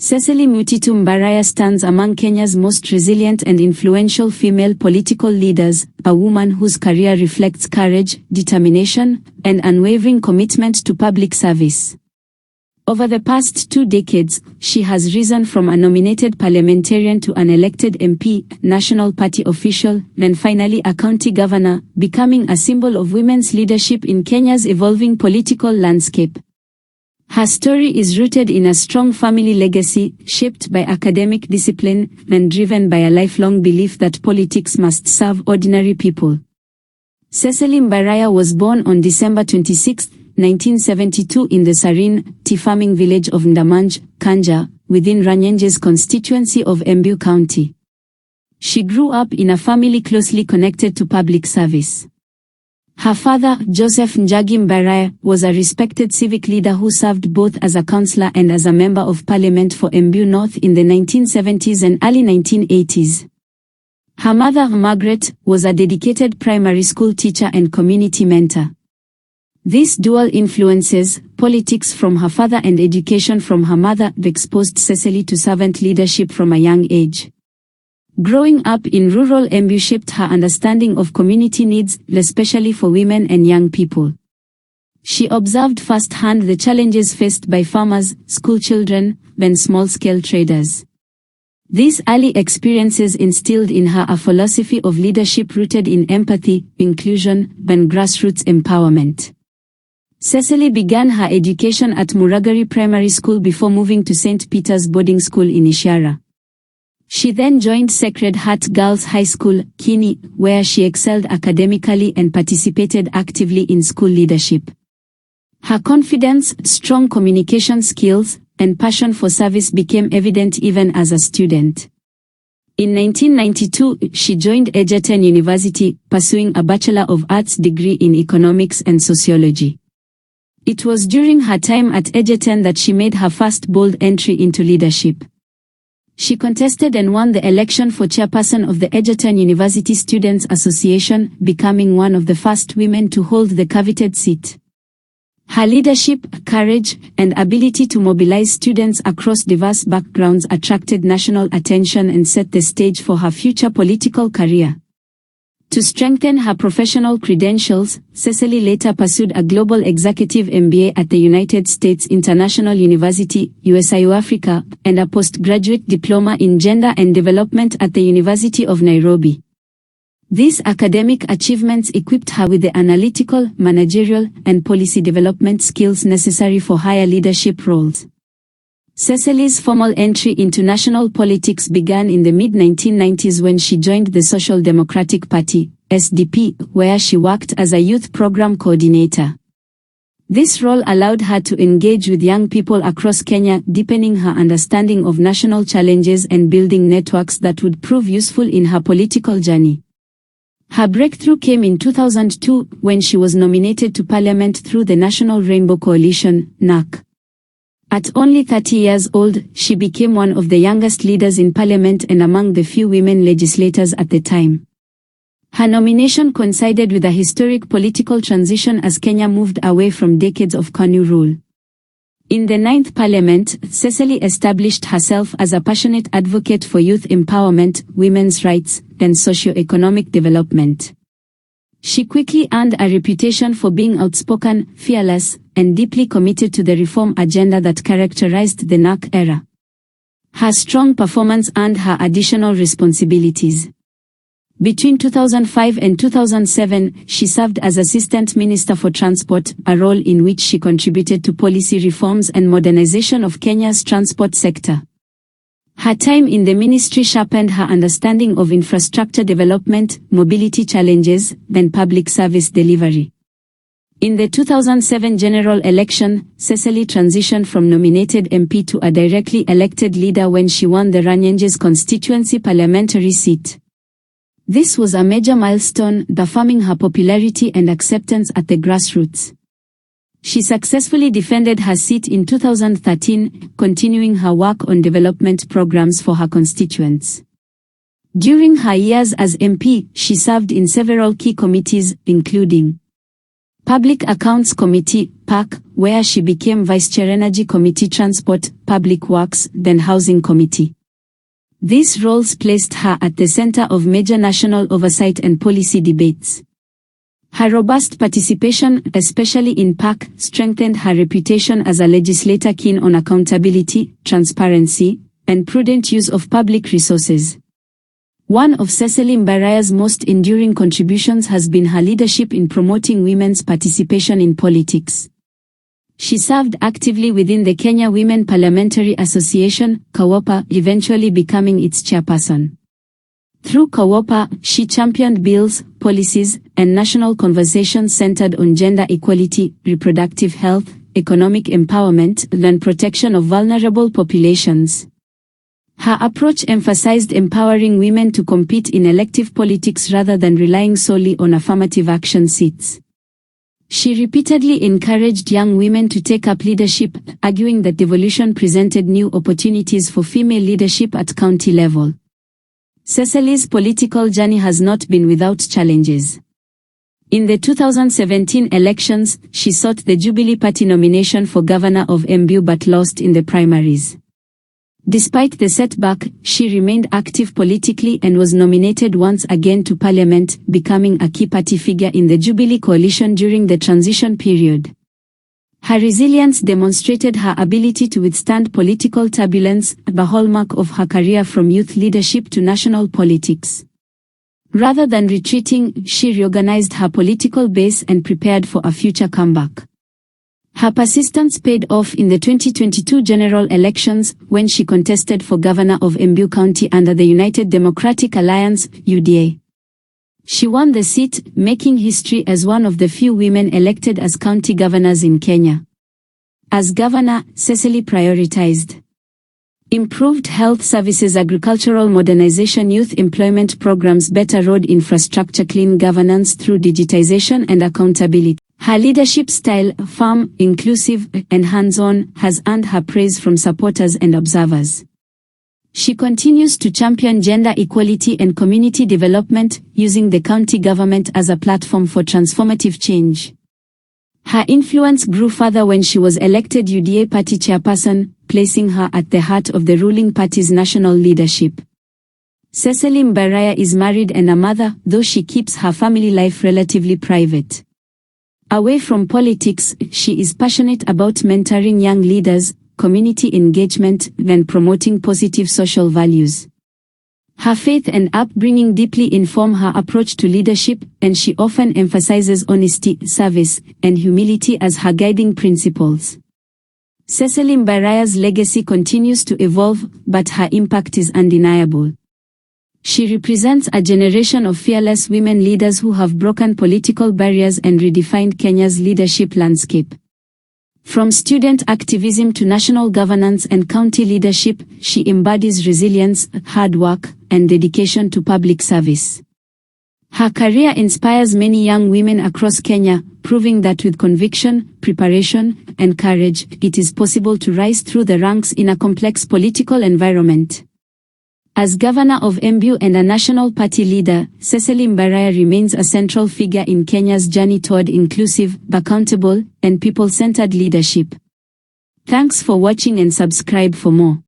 Cecily Mutitu Mbarire stands among Kenya's most resilient and influential female political leaders, a woman whose career reflects courage, determination, and unwavering commitment to public service. Over the past 2 decades, she has risen from a nominated parliamentarian to an elected MP, national party official, and finally a county governor, becoming a symbol of women's leadership in Kenya's evolving political landscape. Her story is rooted in a strong family legacy, shaped by academic discipline, and driven by a lifelong belief that politics must serve ordinary people. Cecily Mbarire was born on December 26, 1972 in the serene, tea-farming village of Ndamunge, Kanja, within Runyenjes constituency of Embu County. She grew up in a family closely connected to public service. Her father, Joseph Njagi Mbarire, was a respected civic leader who served both as a councillor and as a member of parliament for Embu North in the 1970s and early 1980s. Her mother, Margaret, was a dedicated primary school teacher and community mentor. These dual influences, politics from her father and education from her mother, exposed Cecily to servant leadership from a young age. Growing up in rural Embu shaped her understanding of community needs, especially for women and young people. She observed firsthand the challenges faced by farmers, school children, and small-scale traders. These early experiences instilled in her a philosophy of leadership rooted in empathy, inclusion, and grassroots empowerment. Cecily began her education at Muragari Primary School before moving to St. Peter's Boarding School in Ishara. She then joined Sacred Heart Girls High School, Kini, where she excelled academically and participated actively in school leadership. Her confidence, strong communication skills, and passion for service became evident even as a student. In 1992, she joined Egerton University, pursuing a Bachelor of Arts degree in Economics and Sociology. It was during her time at Egerton that she made her first bold entry into leadership. She contested and won the election for chairperson of the Egerton University Students Association, becoming one of the first women to hold the coveted seat. Her leadership, courage, and ability to mobilize students across diverse backgrounds attracted national attention and set the stage for her future political career. To strengthen her professional credentials, Cecily later pursued a Global Executive MBA at the United States International University, USIU Africa, and a postgraduate diploma in Gender and Development at the University of Nairobi. These academic achievements equipped her with the analytical, managerial, and policy development skills necessary for higher leadership roles. Cecily's formal entry into national politics began in the mid-1990s when she joined the Social Democratic Party, SDP, where she worked as a youth program coordinator. This role allowed her to engage with young people across Kenya, deepening her understanding of national challenges and building networks that would prove useful in her political journey. Her breakthrough came in 2002 when she was nominated to Parliament through the National Rainbow Coalition, NAC. At only 30 years old, she became one of the youngest leaders in Parliament and among the few women legislators at the time. Her nomination coincided with a historic political transition as Kenya moved away from decades of KANU rule. In the 9th Parliament, Cecily established herself as a passionate advocate for youth empowerment, women's rights, and socio-economic development. She quickly earned a reputation for being outspoken, fearless, and deeply committed to the reform agenda that characterized the NAC era. Her strong performance earned her additional responsibilities. Between 2005 and 2007, she served as Assistant Minister for Transport, a role in which she contributed to policy reforms and modernization of Kenya's transport sector. Her time in the ministry sharpened her understanding of infrastructure development, mobility challenges, and public service delivery. In the 2007 general election, Cecily transitioned from nominated MP to a directly elected leader when she won the Runyenjes constituency parliamentary seat. This was a major milestone, affirming her popularity and acceptance at the grassroots. She successfully defended her seat in 2013, continuing her work on development programs for her constituents. During her years as MP, she served in several key committees, including Public Accounts Committee, PAC, where she became Vice Chair Energy Committee, Transport, Public Works, then Housing Committee. These roles placed her at the center of major national oversight and policy debates. Her robust participation, especially in PAC, strengthened her reputation as a legislator keen on accountability, transparency, and prudent use of public resources. One of Cecily Mbarire's most enduring contributions has been her leadership in promoting women's participation in politics. She served actively within the Kenya Women Parliamentary Association, KAWOPA, eventually becoming its chairperson. Through KAWOPA, she championed bills, policies, and national conversations centered on gender equality, reproductive health, economic empowerment, and protection of vulnerable populations. Her approach emphasized empowering women to compete in elective politics rather than relying solely on affirmative action seats. She repeatedly encouraged young women to take up leadership, arguing that devolution presented new opportunities for female leadership at county level. Cecily's political journey has not been without challenges. In the 2017 elections, she sought the Jubilee Party nomination for governor of Embu but lost in the primaries. Despite the setback, she remained active politically and was nominated once again to parliament, becoming a key party figure in the Jubilee coalition during the transition period. Her resilience demonstrated her ability to withstand political turbulence, the hallmark of her career from youth leadership to national politics. Rather than retreating, she reorganized her political base and prepared for a future comeback. Her persistence paid off in the 2022 general elections, when she contested for governor of Embu County under the United Democratic Alliance, UDA. She won the seat, making history as one of the few women elected as county governors in Kenya. As governor, Cecily prioritized improved health services, agricultural modernization, youth employment programs, better road infrastructure, clean governance through digitization and accountability. Her leadership style, firm, inclusive, and hands-on, has earned her praise from supporters and observers. She continues to champion gender equality and community development, using the county government as a platform for transformative change. Her influence grew further when she was elected UDA party chairperson, placing her at the heart of the ruling party's national leadership. Cecily Mbarire is married and a mother, though she keeps her family life relatively private. Away from politics, she is passionate about mentoring young leaders, community engagement, and promoting positive social values. Her faith and upbringing deeply inform her approach to leadership, and she often emphasizes honesty, service, and humility as her guiding principles. Cecily Mbarire's legacy continues to evolve, but her impact is undeniable. She represents a generation of fearless women leaders who have broken political barriers and redefined Kenya's leadership landscape. From student activism to national governance and county leadership, she embodies resilience, hard work, and dedication to public service. Her career inspires many young women across Kenya, proving that with conviction, preparation, and courage, it is possible to rise through the ranks in a complex political environment. As governor of Embu and a national party leader, Cecily Mbarire remains a central figure in Kenya's journey toward inclusive, accountable, and people-centered leadership. Thanks for watching and subscribe for more.